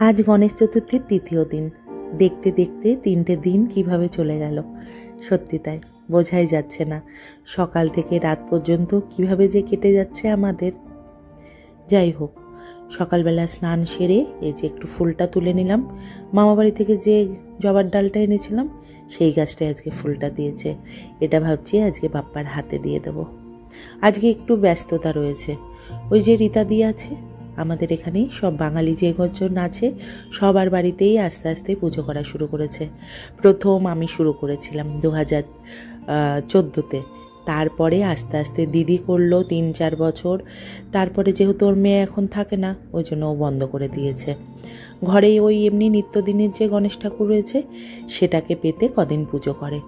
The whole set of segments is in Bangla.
আজ গণেশ চতুর্থীর তৃতীয় দিন। দেখতে দেখতে 3টে দিন কিভাবে চলে গেল, সত্যি তাই বোঝাই যাচ্ছে না। সকাল থেকে রাত পর্যন্ত কিভাবে যে কেটে যাচ্ছে আমাদের। যাই হোক, সকালবেলা স্নান সেরে এই যে একটু ফুলটা তুলে নিলাম। মামাবাড়ি থেকে যে জবার ডালটা এনেছিলাম সেই গাছটায় আজকে ফুলটা দিয়েছে। এটা ভাবছি আজকে বাপ্পার হাতে দিয়ে দেব। আজকে একটু ব্যস্ততা রয়েছে। ওই যে রীতা দি আছে, আমাদের এখানেই সব বাঙালি যে কজন আছে সবার বাড়িতেই আস্তে আস্তে পুজো করা শুরু করেছে। প্রথম আমি শুরু করেছিলাম 2014-তে, তারপরে আস্তে আস্তে দিদি করলো 3-4 বছর। তারপরে যেহেতু ওর মেয়ে এখন থাকে না, ওই জন্য ও বন্ধ করে দিয়েছে। ঘরেই ওই এমনি নিত্যদিনের যে গণেশ ঠাকুর রয়েছে সেটাকে পেতে কদিন পুজো করে।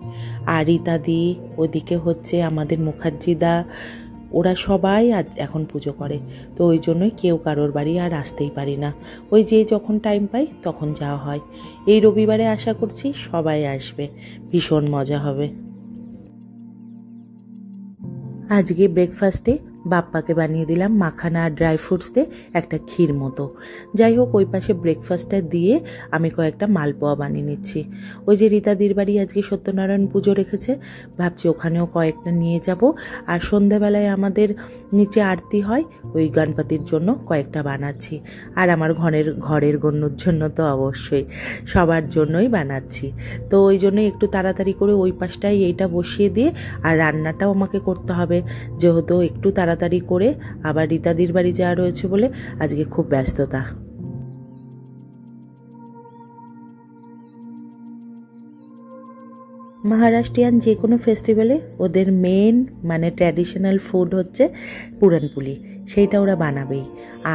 আর রীতাদি, ওদিকে হচ্ছে আমাদের মুখার্জিদা, ওরা সবাই আজ এখন পুজো করে। তো ওই জন্যই কেউ কারোর বাড়ি আর আসতেই পারি না। ওই যে যখন টাইম পাই তখন যাওয়া হয়। এই রবিবারে আশা করছি সবাই আসবে, ভীষণ মজা হবে। আজকে ব্রেকফাস্টে বাপ্পাকে বানিয়ে দিলাম মাখানা আর ড্রাই ফ্রুটস দিয়ে একটা ক্ষীর মতো। যাই হোক, ওই পাশে ব্রেকফাস্টটা দিয়ে আমি কয়েকটা মালপোয়া বানিয়ে নিচ্ছি। ওই যে রীতাদির বাড়ি আজকে সত্যনারায়ণ পুজো রেখেছে, ভাবছি ওখানেও কয়েকটা নিয়ে যাব। আর সন্ধেবেলায় আমাদের নিচে আরতি হয়, ওই গণপতির জন্য কয়েকটা বানাচ্ছি। আর আমার ঘরের গণ্যুর জন্য তো অবশ্যই সবার জন্যই বানাচ্ছি। তো ওই জন্যই একটু তাড়াতাড়ি করে ওই পাশটায় এইটা বসিয়ে দিয়ে, আর রান্নাটাও আমাকে করতে হবে যেহেতু একটু তাড়াতাড়ি করে আবার রীতাদির বাড়ি যাওয়া রয়েছে বলে আজকে খুব ব্যস্ততা। মহারাষ্ট্রিয়ান যে কোনো ফেস্টিভ্যালে ওদের মেন মানে ট্র্যাডিশনাল ফুড হচ্ছে পুরানপুলি, সেইটা ওরা বানাবেই।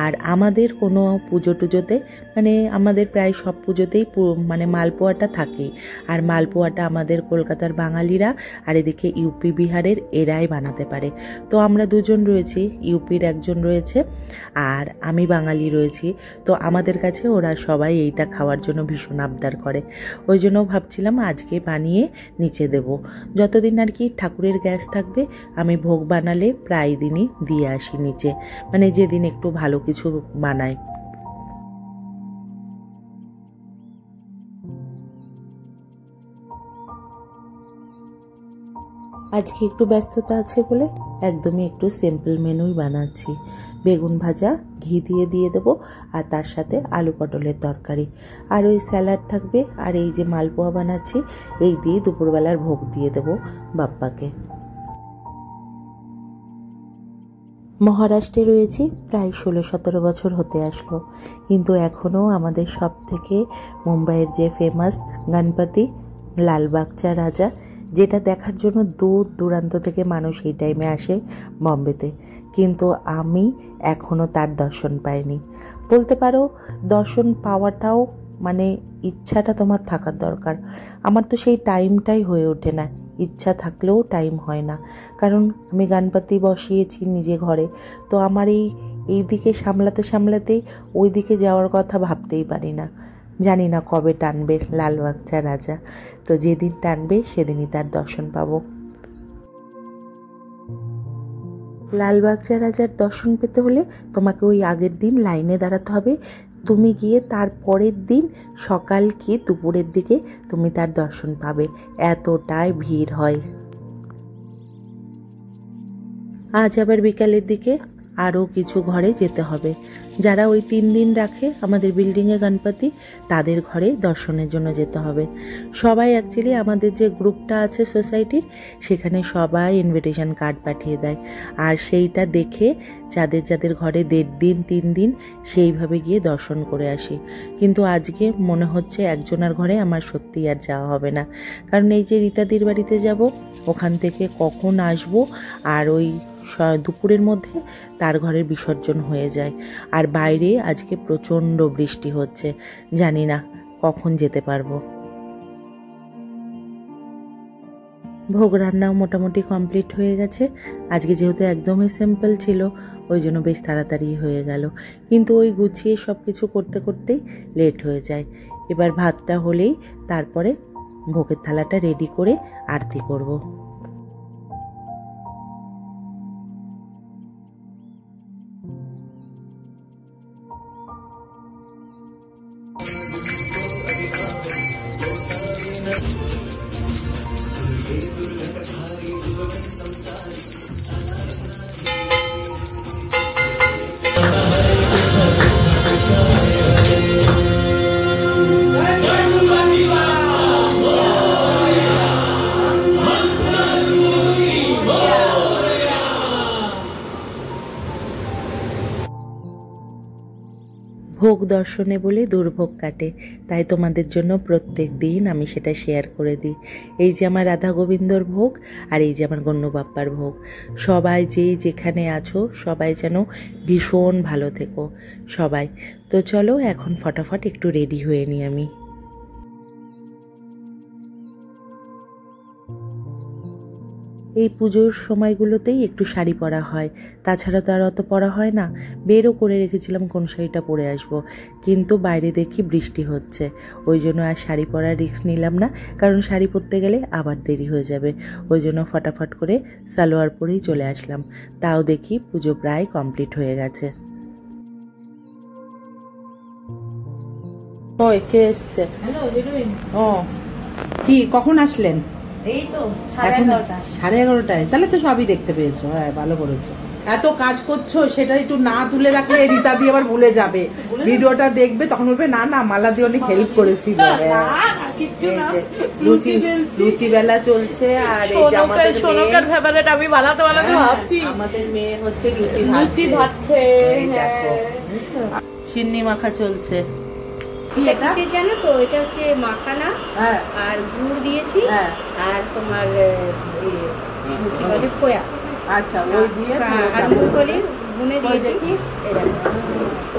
আর আমাদের কোনো পুজো টুজোতে মানে আমাদের প্রায় সব পুজোতেই মানে মালপোয়াটা থাকেই। আর মালপোয়াটা আমাদের কলকাতার বাঙালিরা আর এদিকে ইউপি বিহারের এরাই বানাতে পারে। তো আমরা দুজন রয়েছি, ইউপির একজন রয়েছে আর আমি বাঙালি রয়েছি। তো আমাদের কাছে ওরা সবাই এইটা খাওয়ার জন্য ভীষণ আবদার করে। ওই জন্য ভাবছিলাম আজকে বানিয়ে নিচে দেব। যতদিন আর কি ঠাকুরের গ্যাস থাকবে আমি ভোগ বানালে প্রায় দিনই দিয়ে আসি নিচে, মানে যেদিন একটু ভালো কিছু বানাই। আজকে একটু ব্যস্ততা আছে বলে একদমই একটু সিম্পল মেনুই বানাচ্ছি। বেগুন ভাজা ঘি দিয়ে দেবো, আর তার সাথে আলু পটলের তরকারি, আর ওই স্যালাড থাকবে। আর এই যে মালপোয়া বানাচ্ছি এই দিয়ে দুপুরবেলার ভোগ দিয়ে দেবো বাপ্পাকে। মহারাষ্ট্রে রয়েছি প্রায় 16-17 বছর হতে আসলো, কিন্তু এখনও আমাদের সব থেকে মুম্বাইয়ের যে ফেমাস গণপতি লালবাগচা রাজা, যেটা দেখার জন্য দূর দূরান্ত থেকে মানুষ এই টাইমে আসে বম্বেতে, কিন্তু আমি এখনও তার দর্শন পাইনি। বলতে পারো দর্শন পাওয়াটাও মানে ইচ্ছাটা তোমার থাকার দরকার। আমার তো সেই টাইমটাই হয়ে ওঠে না, ইচ্ছা থাকলেও টাইম হয় না। কারণ আমি গণপতি বসিয়েছি নিজে ঘরে, তো আমার এই দিকে সামলাতেই ওই দিকে যাওয়ার কথা ভাবতেই পারি না। জানি না কবে টানবে লালবাগচা রাজা, তো যেদিন টানবে সেদিনই তার দর্শন পাবো। লালবাগচা রাজার দর্শন পেতে হলে তোমাকে ওই আগের দিন লাইনে দাঁড়াতে হবে। তুমি গিয়ে তার পরের দিন সকাল কি দুপুরের দিকে তুমি তার দর্শন পাবে, এতটাই ভিড় হয়। আজ আবার বিকালের দিকে আরও কিছু ঘরে যেতে হবে। যারা ওই 3 দিন রাখে আমাদের বিল্ডিংয়ে গণপতি, তাদের ঘরে দর্শনের জন্য যেতে হবে। সবাই অ্যাকচুয়ালি আমাদের যে গ্রুপটা আছে সোসাইটির, সেখানে সবাই ইনভিটেশন কার্ড পাঠিয়ে দেয়। আর সেইটা দেখে যাদের ঘরে 1.5 দিন 3 দিন সেইভাবে গিয়ে দর্শন করে আসি। কিন্তু আজকে মনে হচ্ছে একজনের ঘরে আমার সত্যি আর যাওয়া হবে না। কারণ এই যে রীতাদির বাড়িতে যাব, ওখান থেকে কখন আসব, আর ওই দুপুরের মধ্যে তার ঘরের বিসর্জন হয়ে যায়। আর বাইরে আজকে প্রচণ্ড বৃষ্টি হচ্ছে, জানি না কখন যেতে পারবো। ভোগ রান্নাও মোটামুটি কমপ্লিট হয়ে গেছে। আজকে যেহেতু একদমই সিম্পল ছিল ওই জন্য বেশ তাড়াতাড়ি হয়ে গেল, কিন্তু ওই গুছিয়ে সব কিছু করতে করতেই লেট হয়ে যায়। এবার ভাতটা হলেই তারপরে ভোগের থালাটা রেডি করে আরতি করব। ভোগ দর্শনে বলে দুর্ভোগ কাটে, তাই তোমাদের জন্য প্রত্যেক দিন আমি সেটা শেয়ার করে দিই। এই যে আমার রাধা গোবিন্দর ভোগ, আর এই যে আমার গণ্য বাপ্পার ভোগ। সবাই যেখানে আছো সবাই যেন ভীষণ ভালো থেকো সবাই। তো চলো এখন ফটাফট একটু রেডি হয়ে নিই আমি। এই পুজোর সময়গুলোতেই একটু শাড়ি পরা হয়, তাছাড়া তো আর অত পরা হয় না। বেরও করে রেখেছিলাম কোন শাড়িটা পরে আসব, কিন্তু বাইরে দেখি বৃষ্টি হচ্ছে, ওই জন্য আর শাড়ি পরার রিস্ক নিলাম না, কারণ শাড়ি পরতে গেলে আবার দেরি হয়ে যাবে। ওই জন্য ফটাফট করে সালোয়ার পরেই চলে আসলাম। তাও দেখি পুজো প্রায় কমপ্লিট হয়ে গেছে। ওই কে এসছে? ও কি, কখন আসলেন? এই তো 11:30। 11:30? তাহলে তো সবই দেখতে পেয়েছো। হ্যাঁ, ভালো করেছো। এত কাজ করছো, সেটা একটু না তুলে রাখলে রীতা দিয়ে আবার ভুলে যাবে। ভিডিওটা দেখবে, তখন বলবে না না মালা দিয়ে অনেক হেল্প করেছিল। লুচি বেলা চলছে, আর এই যে আমাদের সোনকার ফেভারিট, আমি বানাতে ভাবছি। আমাদের মেয়ে হচ্ছে লুচি ভাজছে। সিন্নি মাখা চলছে। এটা জানো তো, এটা হচ্ছে মাখানা আর গুড় দিয়েছি, আর তোমার খোয়া। আচ্ছা, ওই দিয়ে আর মুগফলি বুনে দিয়েছি।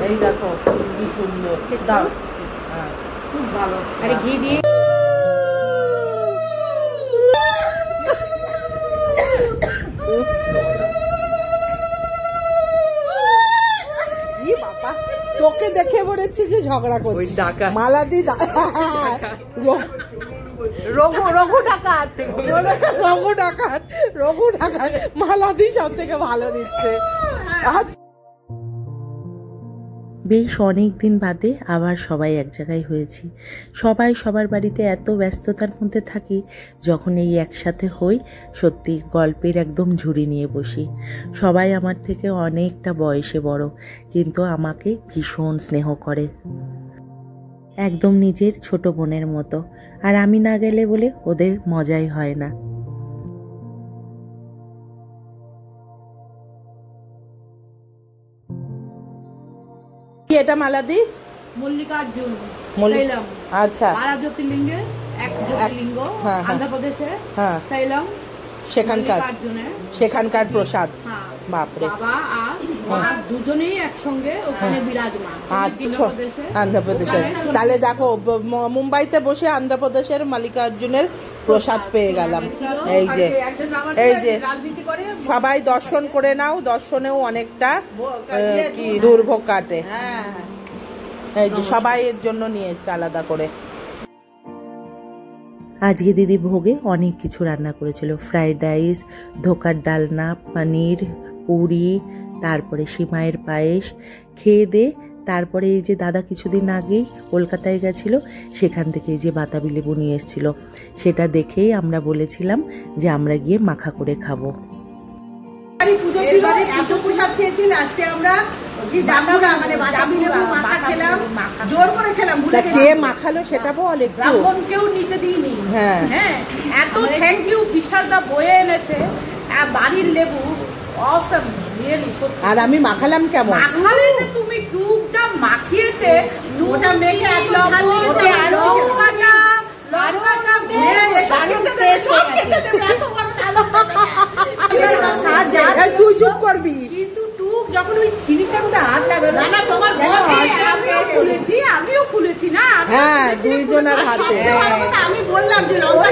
এই দেখো কি সুন্দর, দাও। খুব ভালো। আর ঘি দিয়ে তোকে দেখে বলেছি যে ঝগড়া করছিস। মালাদি রঘু ডাকাত মালাদি সব থেকে ভালো দিচ্ছে। বেশ অনেক দিন বাদে আবার সবাই এক জায়গায় হয়েছি। সবাই সবার বাড়িতে এত ব্যস্ততার মধ্যে থাকি, যখন এই একসাথে হই সত্যি গল্পের একদম ঝুড়ি নিয়ে বসি। সবাই আমার থেকে অনেকটা বয়সে বড়, কিন্তু আমাকে ভীষণ স্নেহ করে, একদম নিজের ছোট বোনের মতো। আর আমি না গেলে বলে ওদের মজাই হয় না। এটা মালাদি মল্লিকার্জুন। আচ্ছা, 12 জ্যোতির্লিঙ্গে এক জ্যোতির্লিঙ্গ আন্ধ্রপ্রদেশে সাইলাম, সেখানকার প্রসাদ। বাপরে, বাবা আর মা দুজনেই একসঙ্গে ওখানে বিরাজমান আন্ধ্রপ্রদেশের। তাহলে দেখো, মুম্বাইতে বসে আন্ধ্রপ্রদেশের মল্লিকার্জুনের প্রসাদ পেয়ে গেলাম। এই যে সবাই দর্শন করে নাও, দর্শনেও অনেকটা কি দুর্ভোগ কাটে। এই যে সবাই এর জন্য নিয়ে এসছে আলাদা করে। আজকে দিদি ভোগে অনেক কিছু রান্না করেছিল, ফ্রাইড রাইস, ধোকার ডালনা, পনির, পুরি, তারপরে সিমাইয়ের পায়েস। খেয়ে দে তারপরে এই যে দাদা কিছুদিন আগেই কলকাতায় গেছিল, সেখান থেকে এই যে বাতাবি লেবু নিয়ে এসেছিল, সেটা দেখেই আমরা বলেছিলাম যে আমরা গিয়ে মাখা করে খাবো। কে মাখালো সেটা বল একটু। কেউ নিতে দিইনি। হ্যাঁ, এত থ্যাংক ইউ। বিশাল দা বয়ে এনেছে বাড়ির লেবু, অসম রিয়েলি সত্যি। আর আমি মাখালাম কেমন? মাখালে যে তুমি টুকটা মাখিয়েছে, ওটা মেখে তুই চুপ করবি। কিন্তু টুক যখন ওই জিনিসটার মধ্যে হাত লাগালো, আমিও খুলেছি না। হ্যাঁ, দুইজনের হাতে। আমি বললাম যে লঙ্কা